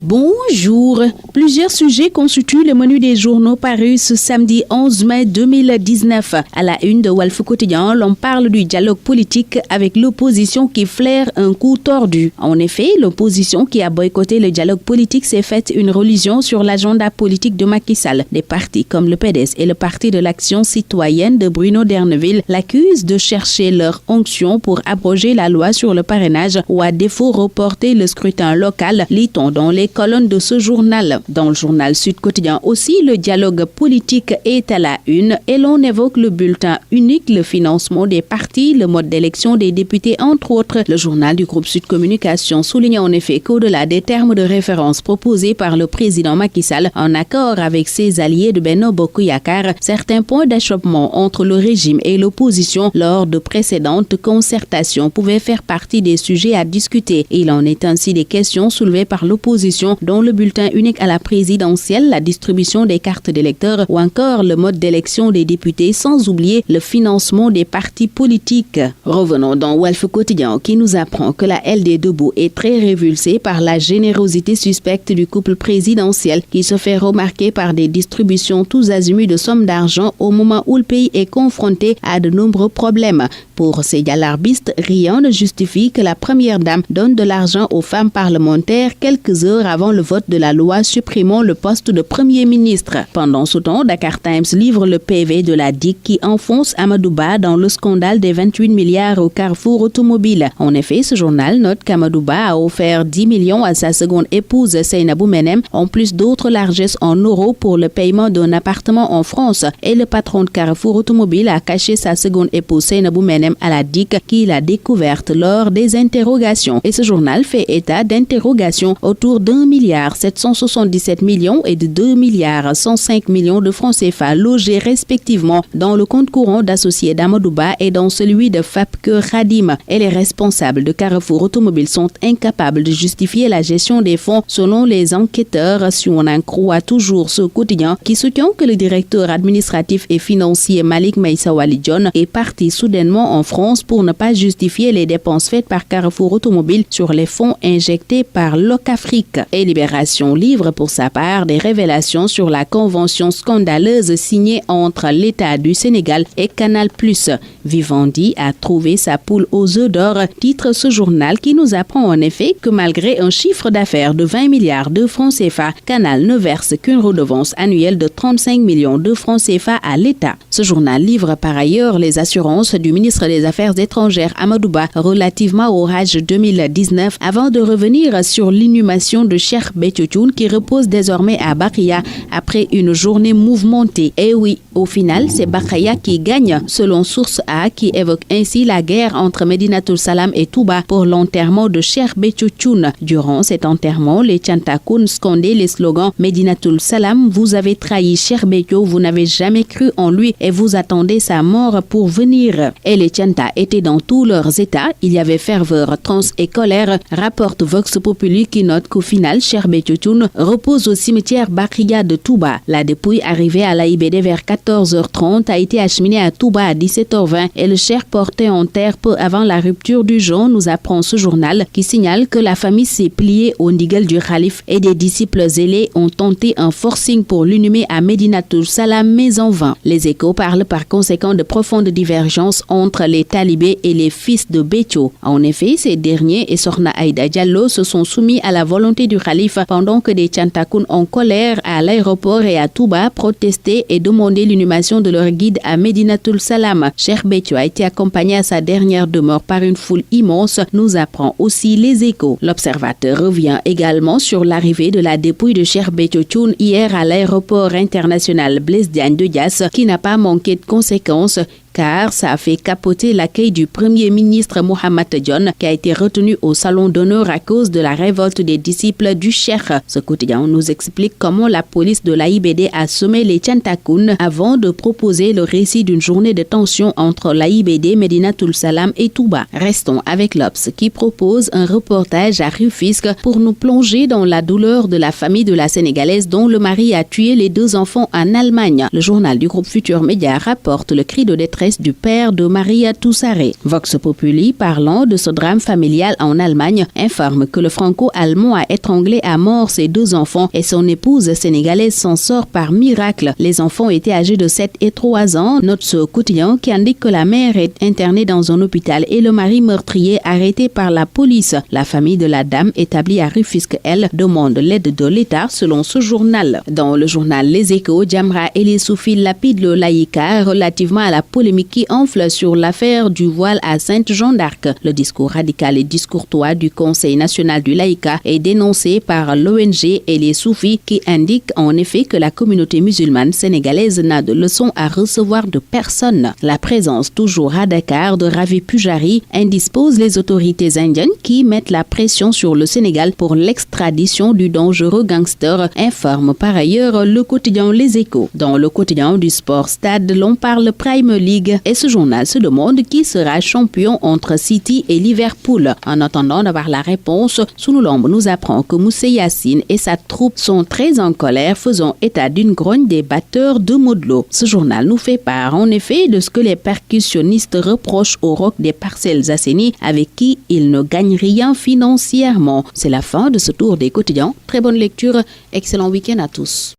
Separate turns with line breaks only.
Bonjour. Plusieurs sujets constituent le menu des journaux parus ce samedi 11 mai 2019. À la une de Walf Quotidien, l'on parle du dialogue politique avec l'opposition qui flaire un coup tordu. En effet, l'opposition qui a boycotté le dialogue politique s'est faite une religion sur l'agenda politique de Macky Sall. Des partis comme le PDS et le Parti de l'Action citoyenne de Bruno D'Erneville l'accusent de chercher leur onction pour abroger la loi sur le parrainage ou à défaut reporter le scrutin local, lit-on dans les colonnes de ce journal. Dans le journal Sud Quotidien aussi, le dialogue politique est à la une et l'on évoque le bulletin unique, le financement des partis, le mode d'élection des députés, entre autres. Le journal du groupe Sud Communication souligne en effet qu'au-delà des termes de référence proposés par le président Macky Sall, en accord avec ses alliés de Benno Bokk Yakaar, certains points d'achoppement entre le régime et l'opposition lors de précédentes concertations pouvaient faire partie des sujets à discuter. Il en est ainsi des questions soulevées par l'opposition dont le bulletin unique à la présidentielle, la distribution des cartes d'électeurs ou encore le mode d'élection des députés, sans oublier le financement des partis politiques. Revenons dans Walf Quotidien qui nous apprend que la LD Debout est très révulsée par la générosité suspecte du couple présidentiel qui se fait remarquer par des distributions tous azimuts de sommes d'argent au moment où le pays est confronté à de nombreux problèmes. Pour ces galarbistes, rien ne justifie que la première dame donne de l'argent aux femmes parlementaires quelques heures avant le vote de la loi supprimant le poste de Premier ministre. Pendant ce temps, Dakar Times livre le PV de la DIC qui enfonce Amadou Ba dans le scandale des 28 milliards au Carrefour automobile. En effet, ce journal note qu'Amadou Ba a offert 10 millions à sa seconde épouse Seynabou Menem, en plus d'autres largesses en euros pour le paiement d'un appartement en France. Et le patron de Carrefour automobile a caché sa seconde épouse Seynabou Menem à la DIC qu'il a découverte lors des interrogations. Et ce journal fait état d'interrogations autour d'1 milliard 777 millions et de 2 milliards 105 millions de francs CFA logés respectivement dans le compte courant d'associés d'Amadou Ba et dans celui de Fapke Khadim. Et les responsables de Carrefour Automobile sont incapables de justifier la gestion des fonds selon les enquêteurs, si on en croit toujours ce quotidien qui soutient que le directeur administratif et financier Malik Meïssa Wali Dione est parti soudainement en France pour ne pas justifier les dépenses faites par Carrefour Automobile sur les fonds injectés par Locafrique. Et Libération livre pour sa part des révélations sur la convention scandaleuse signée entre l'État du Sénégal et Canal+. Vivendi a trouvé sa poule aux œufs d'or, titre ce journal qui nous apprend en effet que malgré un chiffre d'affaires de 20 milliards de francs CFA, Canal ne verse qu'une redevance annuelle de 35 millions de francs CFA à l'État. Ce journal livre par ailleurs les assurances du ministre des Affaires étrangères Amadou Ba relativement au Hajj 2019 avant de revenir sur l'inhumation de Cheikh Béthio Thioune qui repose désormais à Bakhia après une journée mouvementée. Et oui, au final, c'est Bakhia qui gagne, selon Source A qui évoque ainsi la guerre entre Médinatoul Salam et Touba pour l'enterrement de Cheikh Béthio Thioune. Durant cet enterrement, les Tchantakoun scandaient les slogans Médinatoul Salam, vous avez trahi Cheikh Béthio, vous n'avez jamais cru en lui et vous attendez sa mort pour venir. Et les Tchanta étaient dans tous leurs états, il y avait ferveur, transe et colère, rapporte Vox Populi qui note qu'au final, Cheikh Béthio Thioune repose au cimetière Bakhia de Touba. La dépouille arrivée à l'AIBD vers 14h30 a été acheminée à Touba à 17h20 et le cheikh porté en terre peu avant la rupture du jeûne, nous apprend ce journal qui signale que la famille s'est pliée au ndigal du khalife et des disciples zélés ont tenté un forcing pour l'inhumer à Médinatoul Salam mais en vain. Les Échos parlent par conséquent de profondes divergences entre les talibés et les fils de Béthio. En effet, ces derniers et Sokhna Aïda Diallo se sont soumis à la volonté du khalife pendant que des Tchantakoun en colère à l'aéroport et à Touba protestaient et demandaient l'inhumation de leur guide à Médinatoul Salam. Cheikh Béthio a été accompagné à sa dernière demeure par une foule immense, nous apprend aussi les Échos. L'Observateur revient également sur l'arrivée de la dépouille de Cheikh Béthio Thioune hier à l'aéroport international Blaise Diagne de Diass qui n'a pas manqué de conséquences car ça a fait capoter l'accueil du Premier ministre Mohamed Dionne qui a été retenu au salon d'honneur à cause de la révolte des disciples du cheikh. Ce quotidien nous explique comment la police de l'AIBD a sommé les Tchantakoun avant de proposer le récit d'une journée de tension entre l'AIBD, Médinatoul Salam et Touba. Restons avec l'Obs qui propose un reportage à Rufisque pour nous plonger dans la douleur de la famille de la Sénégalaise dont le mari a tué les 2 enfants en Allemagne. Le journal du groupe Futur Média rapporte le cri de détresse détresse du père de Maria Toussaré. Vox Populi, parlant de ce drame familial en Allemagne, informe que le franco-allemand a étranglé à mort ses 2 enfants et son épouse sénégalaise s'en sort par miracle. Les enfants étaient âgés de 7 et 3 ans, note ce quotidien qui indique que la mère est internée dans un hôpital et le mari meurtrier arrêté par la police. La famille de la dame établie à Rufisque, elle, demande l'aide de l'État selon ce journal. Dans le journal Les Échos, Jamra et les soufis lapident le laïcat relativement à la polémique qui enfle sur l'affaire du voile à Sainte-Jeanne d'Arc. Le discours radical et discourtois du Conseil national du laïcat est dénoncé par l'ONG et les soufis qui indiquent en effet que la communauté musulmane sénégalaise n'a de leçons à recevoir de personne. La présence toujours à Dakar de Ravi Pujari indispose les autorités indiennes qui mettent la pression sur le Sénégal pour l'extradition du dangereux gangster, informe par ailleurs le quotidien Les Échos. Dans le quotidien du sport Stade, l'on parle Prime League et ce journal se demande qui sera champion entre City et Liverpool. En attendant d'avoir la réponse, Sunulamb nous apprend que Moussé Yassine et sa troupe sont très en colère, faisant état d'une grogne des batteurs de Modou Lo. Ce journal nous fait part en effet de ce que les percussionnistes reprochent au Rock des Parcelles Assainies, avec qui ils ne gagnent rien financièrement. C'est la fin de ce tour des quotidiens. Très bonne lecture, excellent week-end à tous.